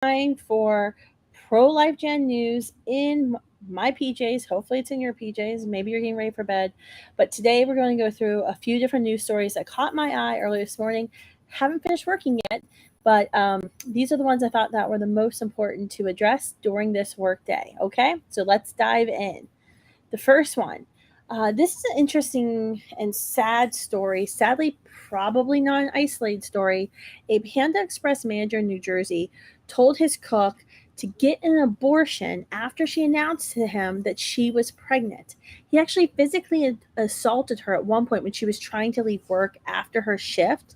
time for pro-life gen news in my PJs. Hopefully it's in your PJs. Maybe you're getting ready for bed. But today we're going to go through a few different news stories that caught my eye earlier this morning. Haven't finished working yet, but these are the ones I thought that were the most important to address during this work day. Okay, so let's dive in. The first one. This is an interesting and sad story. Sadly, probably not an isolated story. A Panda Express manager in New Jersey told his cook to get an abortion after she announced to him that she was pregnant. He actually physically assaulted her at one point when she was trying to leave work after her shift.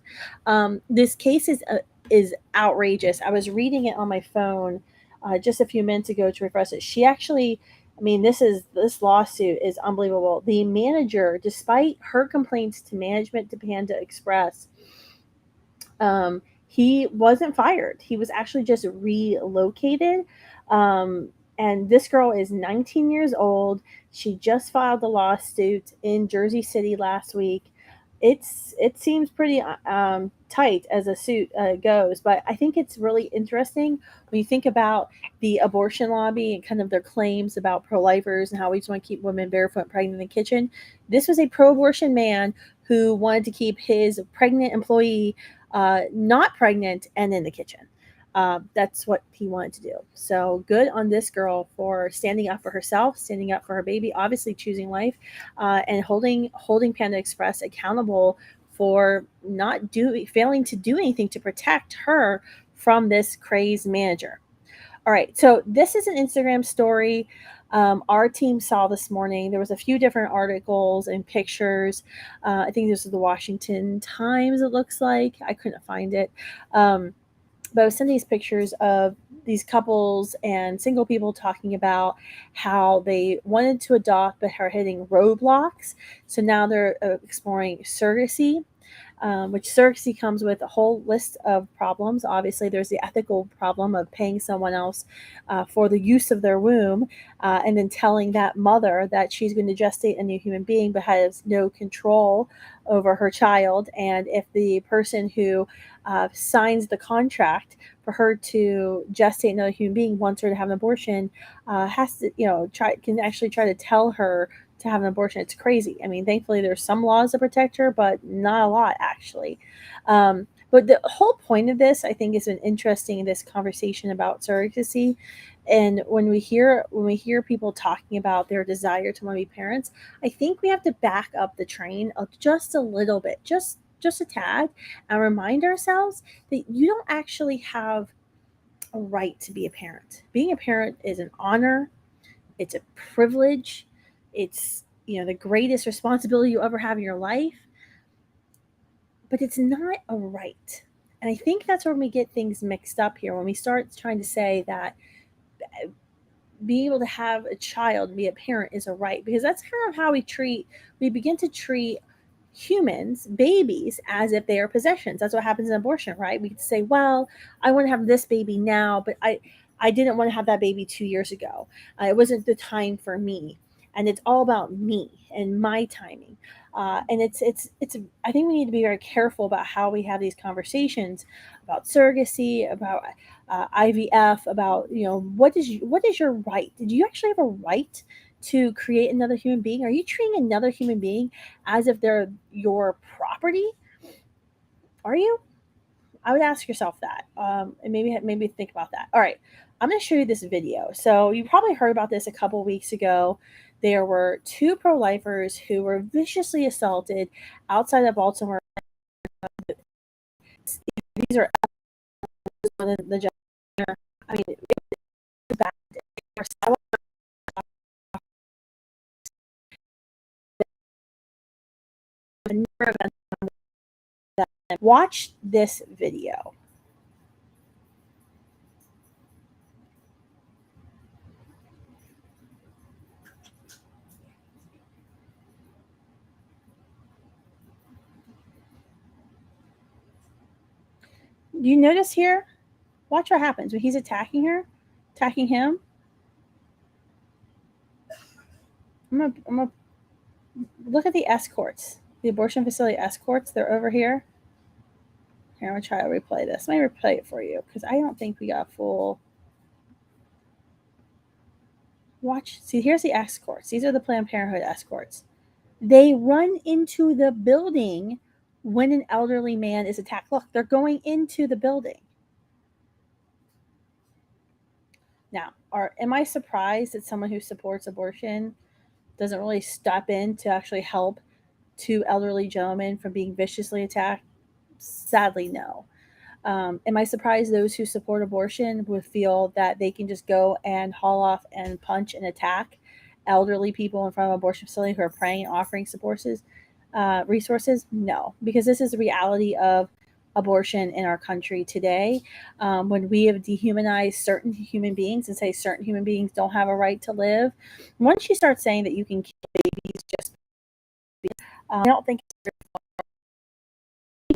This case is outrageous. I was reading it on my phone just a few minutes ago to refresh it. She actually, I mean, this lawsuit is unbelievable. The manager, despite her complaints to management to Panda Express, he wasn't fired. He was actually just relocated. And this girl is 19 years old. She just filed the lawsuit in Jersey City last week. It seems pretty tight as a suit goes, but I think it's really interesting when you think about the abortion lobby and kind of their claims about pro-lifers and how we just want to keep women barefoot and pregnant in the kitchen. This was a pro-abortion man who wanted to keep his pregnant employee not pregnant and in the kitchen. That's what he wanted to do. So good on this girl for standing up for herself, standing up for her baby, obviously choosing life, and holding Panda Express accountable for not failing to do anything to protect her from this crazed manager. All right, so this is an Instagram story our team saw this morning. There was a few different articles and pictures. I think this is the Washington Times. It looks like I couldn't find it. But I was sending these pictures of these couples and single people talking about how they wanted to adopt but are hitting roadblocks. So now they're exploring surrogacy, which surrogacy comes with a whole list of problems. Obviously, there's the ethical problem of paying someone else for the use of their womb and then telling that mother that she's going to gestate a new human being but has no control over her child. And if the person who signs the contract for her to gestate another human being wants her to have an abortion, has to, can actually try to tell her to have an abortion. It's crazy. I mean, thankfully there's some laws to protect her, but not a lot actually. But the whole point of this, I think, has been interesting in this conversation about surrogacy. And when we hear people talking about their desire to want to be parents, I think we have to back up the train of just a little bit, just a tad, and remind ourselves that you don't actually have a right to be a parent. Being a parent is an honor, it's a privilege, it's the greatest responsibility you ever have in your life, but it's not a right. And I think that's where we get things mixed up here when we start trying to say that being able to have a child and be a parent is a right, because that's kind of how we begin to treat humans, babies, as if they are possessions. That's what happens in abortion, right? We could say, well, I want to have this baby now, but I didn't want to have that baby 2 years ago. It wasn't the time for me. And it's all about me and my timing. And it's. I think we need to be very careful about how we have these conversations about surrogacy, about IVF, about what is your right? Did you actually have a right to create another human being? Are you treating another human being as if they're your property? Are you? I would ask yourself that, and maybe think about that. All right, I'm going to show you this video. So you probably heard about this a couple weeks ago. There were two pro-lifers who were viciously assaulted outside of Baltimore. These are the gender. I mean, it's bad. Watch this video. Do you notice here? Watch what happens when he's attacking her, attacking him. I'm gonna look at the escorts, the abortion facility escorts. They're over here. Here, I'm going to try to replay this. Let me replay it for you because I don't think we got full. Watch. See, here's the escorts. These are the Planned Parenthood escorts. They run into the building when an elderly man is attacked. Look, they're going into the building. Now, am I surprised that someone who supports abortion doesn't really step in to actually help two elderly gentlemen from being viciously attacked? Sadly, no. Am I surprised those who support abortion would feel that they can just go and haul off and punch and attack elderly people in front of an abortion facility who are praying and offering resources? No, because this is the reality of abortion in our country today. When we have dehumanized certain human beings and say certain human beings don't have a right to live, once you start saying that you can kill babies just I don't think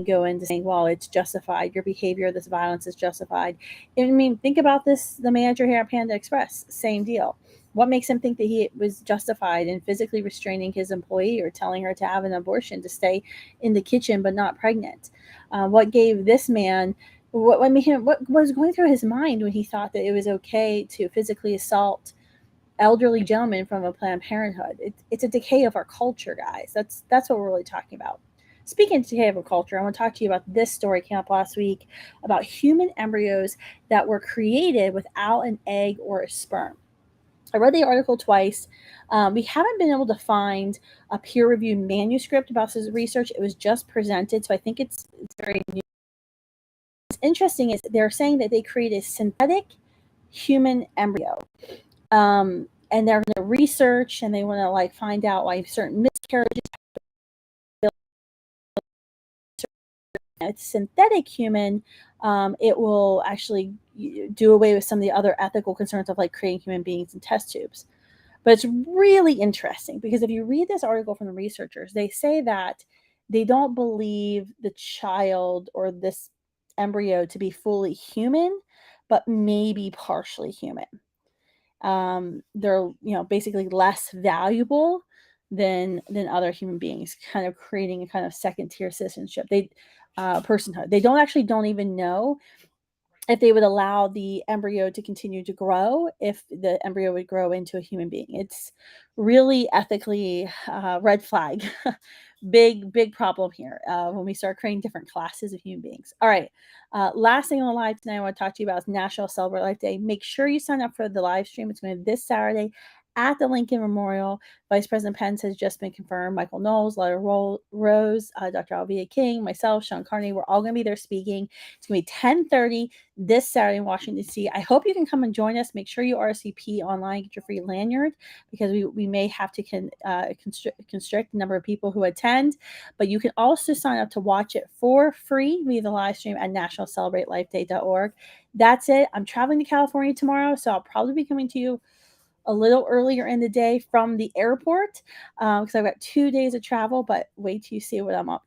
go into saying, well, it's justified. Your behavior, this violence is justified. I mean, think about this. The manager here at Panda Express, same deal. What makes him think that he was justified in physically restraining his employee or telling her to have an abortion to stay in the kitchen but not pregnant? What gave this man, what was going through his mind when he thought that it was okay to physically assault elderly gentlemen from a Planned Parenthood? It's a decay of our culture, guys. That's what we're really talking about. Speaking of decay of our culture, I want to talk to you about this story came up last week about human embryos that were created without an egg or a sperm. I read the article twice. We haven't been able to find a peer-reviewed manuscript about this research. It was just presented, so I think it's very new. What's interesting is they're saying that they created a synthetic human embryo. And they're going to research and they want to like find out why certain miscarriages. It's synthetic human. It will actually do away with some of the other ethical concerns of like creating human beings in test tubes. But it's really interesting because if you read this article from the researchers, they say that they don't believe the child or this embryo to be fully human, but maybe partially human. They're basically less valuable than other human beings, kind of creating a kind of second tier citizenship. Personhood. They don't even know if they would allow the embryo to continue to grow, if the embryo would grow into a human being. It's really ethically red flag. Big problem here when we start creating different classes of human beings. All right. Last thing on the live tonight I want to talk to you about is National Celebrate Life Day. Make sure you sign up for the live stream. It's going to be this Saturday at the Lincoln Memorial. Vice President Pence has just been confirmed. Michael Knowles, Lara Rose, Dr. Alvia King, myself, Sean Carney, we're all going to be there speaking. It's going to be 10:30 this Saturday in Washington, D.C. I hope you can come and join us. Make sure you RSVP online, get your free lanyard, because we may have to constrict the number of people who attend. But you can also sign up to watch it for free via the live stream at nationalcelebratelifeday.org. That's it. I'm traveling to California tomorrow, so I'll probably be coming to you a little earlier in the day from the airport because I've got 2 days of travel, but wait till you see what I'm up to.